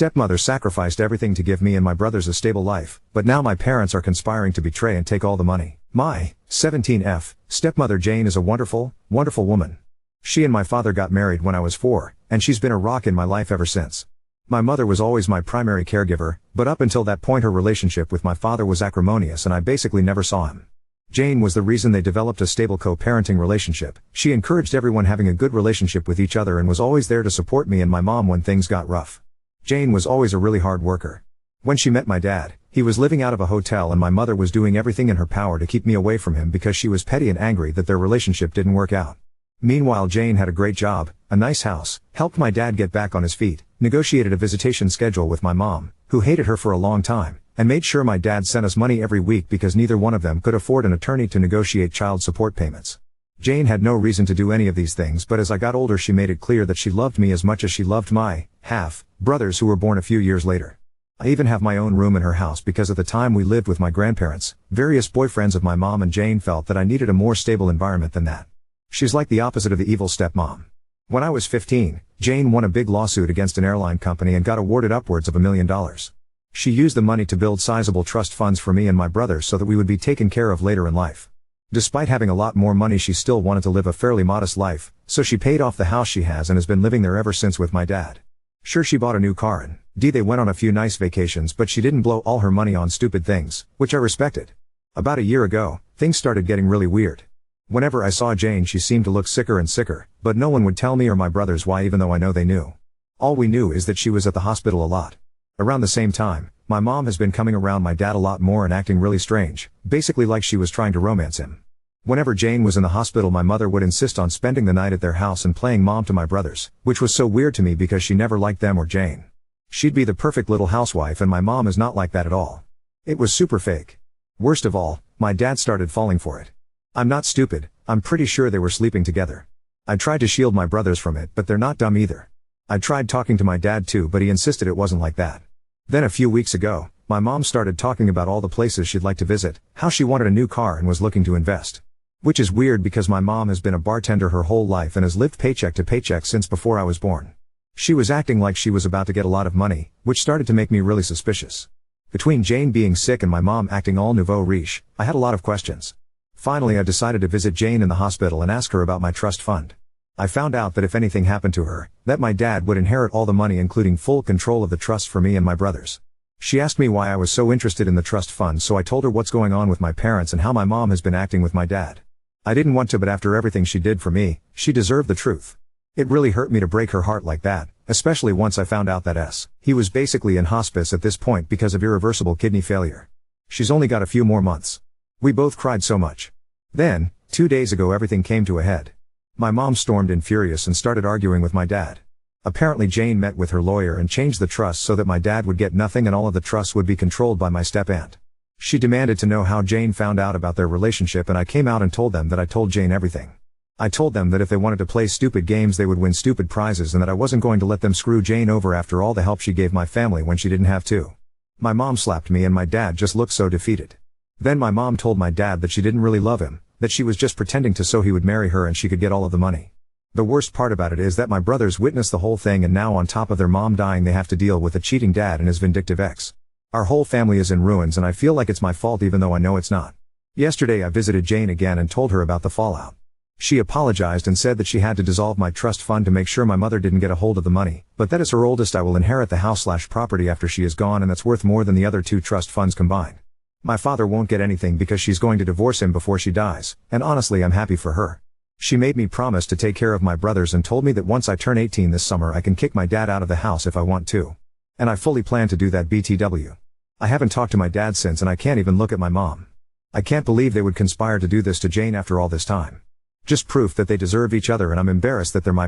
stepmother sacrificed everything to give me and my brothers a stable life, but now my parents are conspiring to betray and take all the money. My 17F stepmother Jane is a wonderful, wonderful woman. She and my father got married when I was 4, and she's been a rock in my life ever since. My mother was always my primary caregiver, but up until that point her relationship with my father was acrimonious and I basically never saw him. Jane was the reason they developed a stable co-parenting relationship. She encouraged everyone having a good relationship with each other and was always there to support me and my mom when things got rough. Jane was always a really hard worker. When she met my dad, he was living out of a hotel and my mother was doing everything in her power to keep me away from him because she was petty and angry that their relationship didn't work out. Meanwhile Jane had a great job, a nice house, helped my dad get back on his feet, negotiated a visitation schedule with my mom, who hated her for a long time, and made sure my dad sent us money every week because neither one of them could afford an attorney to negotiate child support payments. Jane had no reason to do any of these things, but as I got older she made it clear that she loved me as much as she loved my half-brothers who were born a few years later. I even have my own room in her house because at the time we lived with my grandparents, various boyfriends of my mom and Jane felt that I needed a more stable environment than that. She's like the opposite of the evil stepmom. When I was 15, Jane won a big lawsuit against an airline company and got awarded upwards of $1 million. She used the money to build sizable trust funds for me and my brothers so that we would be taken care of later in life. Despite having a lot more money she still wanted to live a fairly modest life, so she paid off the house she has and has been living there ever since with my dad. Sure, she bought a new car and they went on a few nice vacations, but she didn't blow all her money on stupid things, which I respected. About a year ago, things started getting really weird. Whenever I saw Jane she seemed to look sicker and sicker, but no one would tell me or my brothers why even though I know they knew. All we knew is that she was at the hospital a lot. Around the same time, my mom has been coming around my dad a lot more and acting really strange, basically like she was trying to romance him. Whenever Jane was in the hospital my mother would insist on spending the night at their house and playing mom to my brothers, which was so weird to me because she never liked them or Jane. She'd be the perfect little housewife and my mom is not like that at all. It was super fake. Worst of all, my dad started falling for it. I'm not stupid, I'm pretty sure they were sleeping together. I tried to shield my brothers from it, but they're not dumb either. I tried talking to my dad too, but he insisted it wasn't like that. Then a few weeks ago, my mom started talking about all the places she'd like to visit, how she wanted a new car and was looking to invest. Which is weird because my mom has been a bartender her whole life and has lived paycheck to paycheck since before I was born. She was acting like she was about to get a lot of money, which started to make me really suspicious. Between Jane being sick and my mom acting all nouveau riche, I had a lot of questions. Finally I decided to visit Jane in the hospital and ask her about my trust fund. I found out that if anything happened to her, that my dad would inherit all the money including full control of the trust for me and my brothers. She asked me why I was so interested in the trust fund, so I told her what's going on with my parents and how my mom has been acting with my dad. I didn't want to, but after everything she did for me, she deserved the truth. It really hurt me to break her heart like that, especially once I found out that he was basically in hospice at this point because of irreversible kidney failure. She's only got a few more months. We both cried so much. Then, 2 days ago everything came to a head. My mom stormed in furious and started arguing with my dad. Apparently Jane met with her lawyer and changed the trust so that my dad would get nothing and all of the trusts would be controlled by my step-aunt. She demanded to know how Jane found out about their relationship and I came out and told them that I told Jane everything. I told them that if they wanted to play stupid games they would win stupid prizes and that I wasn't going to let them screw Jane over after all the help she gave my family when she didn't have to. My mom slapped me and my dad just looked so defeated. Then my mom told my dad that she didn't really love him, that she was just pretending to so he would marry her and she could get all of the money. The worst part about it is that my brothers witnessed the whole thing and now on top of their mom dying they have to deal with a cheating dad and his vindictive ex. Our whole family is in ruins and I feel like it's my fault even though I know it's not. Yesterday I visited Jane again and told her about the fallout. She apologized and said that she had to dissolve my trust fund to make sure my mother didn't get a hold of the money, but that as her oldest I will inherit the house/property after she is gone and that's worth more than the other 2 trust funds combined. My father won't get anything because she's going to divorce him before she dies, and honestly I'm happy for her. She made me promise to take care of my brothers and told me that once I turn 18 this summer I can kick my dad out of the house if I want to. And I fully plan to do that BTW. I haven't talked to my dad since and I can't even look at my mom. I can't believe they would conspire to do this to Jane after all this time. Just proof that they deserve each other and I'm embarrassed that they're my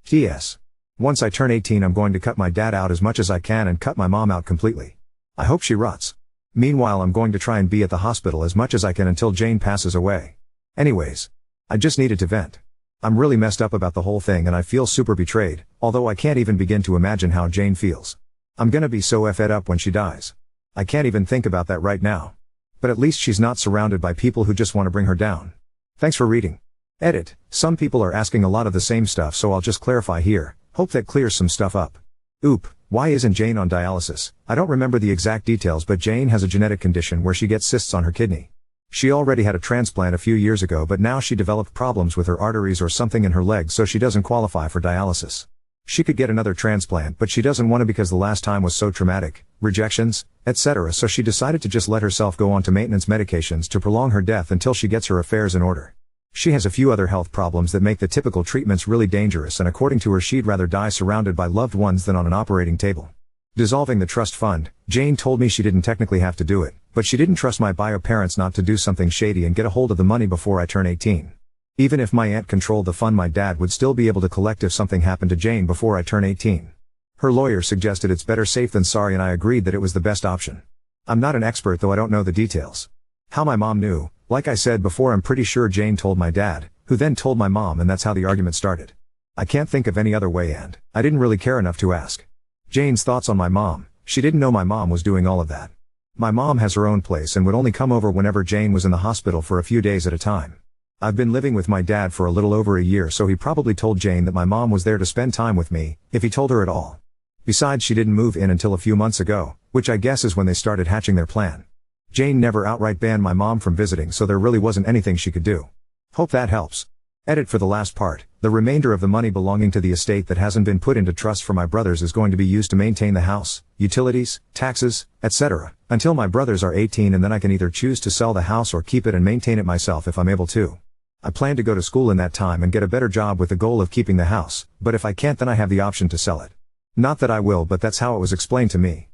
T.S. Once I turn 18 I'm going to cut my dad out as much as I can and cut my mom out completely. I hope she rots. Meanwhile I'm going to try and be at the hospital as much as I can until Jane passes away. Anyways. I just needed to vent. I'm really messed up about the whole thing and I feel super betrayed, although I can't even begin to imagine how Jane feels. I'm gonna be so effed up when she dies. I can't even think about that right now. But at least she's not surrounded by people who just want to bring her down. Thanks for reading. Edit. Some people are asking a lot of the same stuff so I'll just clarify here, hope that clears some stuff up. Oop, Why isn't Jane on dialysis? I don't remember the exact details, but Jane has a genetic condition where she gets cysts on her kidney. She already had a transplant a few years ago, but now she developed problems with her arteries or something in her legs, so she doesn't qualify for dialysis. She could get another transplant, but she doesn't want to because the last time was so traumatic, rejections, etc. So she decided to just let herself go on to maintenance medications to prolong her death until she gets her affairs in order. She has a few other health problems that make the typical treatments really dangerous, and according to her, she'd rather die surrounded by loved ones than on an operating table. Dissolving the trust fund, Jane told me she didn't technically have to do it, but she didn't trust my bio parents not to do something shady and get a hold of the money before I turn 18. Even if my aunt controlled the fund, my dad would still be able to collect if something happened to Jane before I turn 18. Her lawyer suggested it's better safe than sorry, and I agreed that it was the best option. I'm not an expert, though I don't know the details. How my mom knew, like I said before, I'm pretty sure Jane told my dad, who then told my mom, and that's how the argument started. I can't think of any other way, and I didn't really care enough to ask. Jane's thoughts on my mom: she didn't know my mom was doing all of that. My mom has her own place and would only come over whenever Jane was in the hospital for a few days at a time. I've been living with my dad for a little over a year, so he probably told Jane that my mom was there to spend time with me, if he told her at all. Besides, she didn't move in until a few months ago, which I guess is when they started hatching their plan. Jane never outright banned my mom from visiting, so there really wasn't anything she could do. Hope that helps. Edit: for the last part, the remainder of the money belonging to the estate that hasn't been put into trust for my brothers is going to be used to maintain the house, utilities, taxes, etc., until my brothers are 18, and then I can either choose to sell the house or keep it and maintain it myself if I'm able to. I plan to go to school in that time and get a better job with the goal of keeping the house, but if I can't, then I have the option to sell it. Not that I will, but that's how it was explained to me.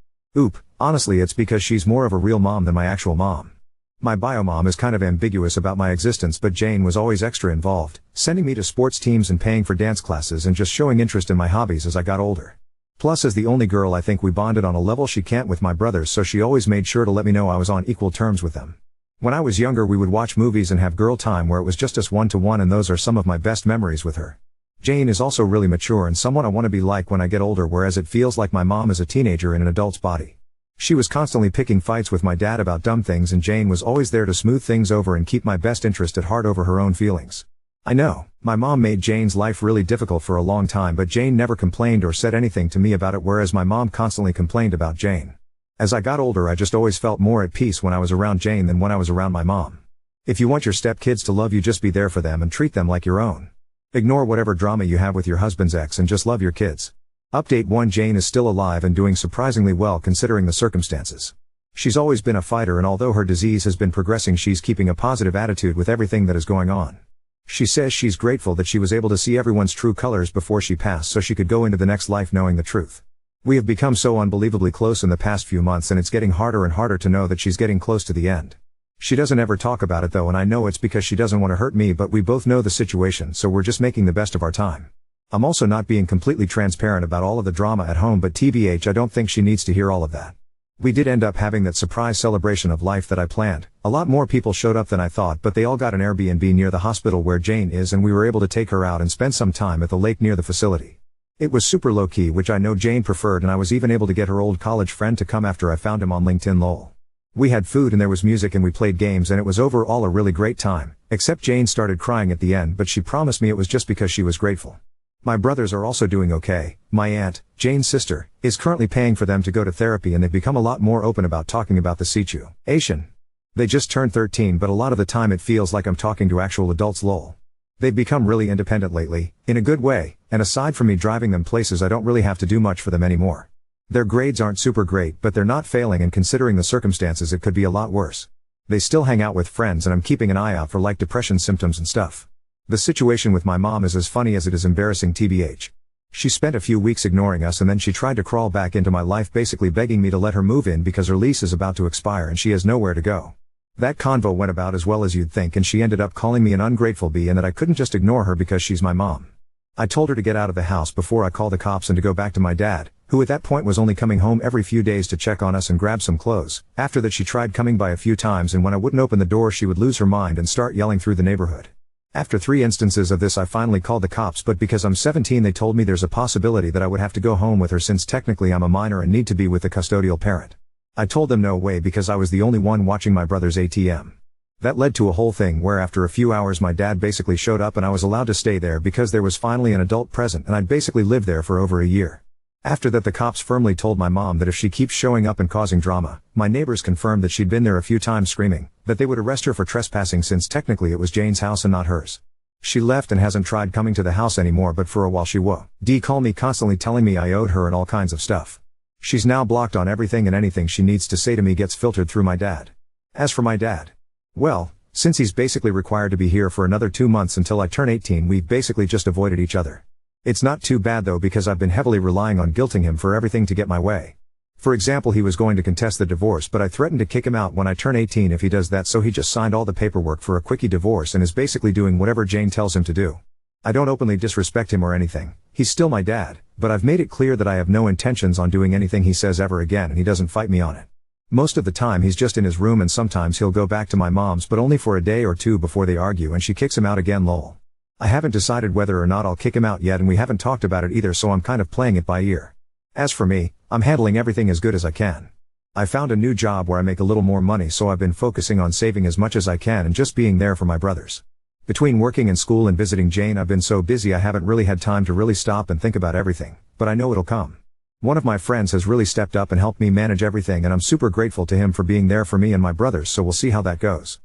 Honestly, it's because she's more of a real mom than my actual mom. My bio mom is kind of ambiguous about my existence, but Jane was always extra involved, sending me to sports teams and paying for dance classes and just showing interest in my hobbies as I got older. Plus, as the only girl, I think we bonded on a level she can't with my brothers, so she always made sure to let me know I was on equal terms with them. When I was younger, we would watch movies and have girl time where it was just us one-to-one, and those are some of my best memories with her. Jane is also really mature and someone I want to be like when I get older, whereas it feels like my mom is a teenager in an adult's body. She was constantly picking fights with my dad about dumb things, and Jane was always there to smooth things over and keep my best interest at heart over her own feelings. I know, my mom made Jane's life really difficult for a long time, but Jane never complained or said anything to me about it, whereas my mom constantly complained about Jane. As I got older, I just always felt more at peace when I was around Jane than when I was around my mom. If you want your stepkids to love you, just be there for them and treat them like your own. Ignore whatever drama you have with your husband's ex and just love your kids. Update 1: Jane is still alive and doing surprisingly well considering the circumstances. She's always been a fighter, and although her disease has been progressing, she's keeping a positive attitude with everything that is going on. She says she's grateful that she was able to see everyone's true colors before she passed so she could go into the next life knowing the truth. We have become so unbelievably close in the past few months, and it's getting harder and harder to know that she's getting close to the end. She doesn't ever talk about it though, and I know it's because she doesn't want to hurt me, but we both know the situation, so we're just making the best of our time. I'm also not being completely transparent about all of the drama at home, but TBH, I don't think she needs to hear all of that. We did end up having that surprise celebration of life that I planned. A lot more people showed up than I thought, but they all got an Airbnb near the hospital where Jane is, and we were able to take her out and spend some time at the lake near the facility. It was super low-key, which I know Jane preferred, and I was even able to get her old college friend to come after I found him on LinkedIn lol. We had food and there was music and we played games, and it was overall a really great time, except Jane started crying at the end, but she promised me it was just because she was grateful. My brothers are also doing okay. My aunt, Jane's sister, is currently paying for them to go to therapy, and they've become a lot more open about talking about the situation. They just turned 13, but a lot of the time it feels like I'm talking to actual adults lol. They've become really independent lately, in a good way, and aside from me driving them places, I don't really have to do much for them anymore. Their grades aren't super great, but they're not failing, and considering the circumstances it could be a lot worse. They still hang out with friends, and I'm keeping an eye out for like depression symptoms and stuff. The situation with my mom is as funny as it is embarrassing TBH. She spent a few weeks ignoring us, and then she tried to crawl back into my life, basically begging me to let her move in because her lease is about to expire and she has nowhere to go. That convo went about as well as you'd think, and she ended up calling me an ungrateful bee and that I couldn't just ignore her because she's my mom. I told her to get out of the house before I called the cops and to go back to my dad, who at that point was only coming home every few days to check on us and grab some clothes. After that, she tried coming by a few times, and when I wouldn't open the door she would lose her mind and start yelling through the neighborhood. After 3 instances of this, I finally called the cops, but because I'm 17 they told me there's a possibility that I would have to go home with her since technically I'm a minor and need to be with the custodial parent. I told them no way because I was the only one watching my brother's ATM. That led to a whole thing where after a few hours my dad basically showed up and I was allowed to stay there because there was finally an adult present, and I'd basically lived there for over a year. After that the cops firmly told my mom that if she keeps showing up and causing drama, my neighbors confirmed that she'd been there a few times screaming, that they would arrest her for trespassing since technically it was Jane's house and not hers. She left and hasn't tried coming to the house anymore, but for a while she would call me constantly telling me I owed her and all kinds of stuff. She's now blocked on everything, and anything she needs to say to me gets filtered through my dad. As for my dad, well, since he's basically required to be here for another 2 months until I turn 18, we've basically just avoided each other. It's not too bad though, because I've been heavily relying on guilting him for everything to get my way. For example, he was going to contest the divorce, but I threatened to kick him out when I turn 18 if he does that, so he just signed all the paperwork for a quickie divorce and is basically doing whatever Jane tells him to do. I don't openly disrespect him or anything, he's still my dad, but I've made it clear that I have no intentions on doing anything he says ever again, and he doesn't fight me on it. Most of the time he's just in his room, and sometimes he'll go back to my mom's, but only for a day or two before they argue and she kicks him out again, lol. I haven't decided whether or not I'll kick him out yet, and we haven't talked about it either, so I'm kind of playing it by ear. As for me, I'm handling everything as good as I can. I found a new job where I make a little more money, so I've been focusing on saving as much as I can and just being there for my brothers. Between working in school and visiting Jane, I've been so busy I haven't really had time to really stop and think about everything, but I know it'll come. One of my friends has really stepped up and helped me manage everything, and I'm super grateful to him for being there for me and my brothers, so we'll see how that goes.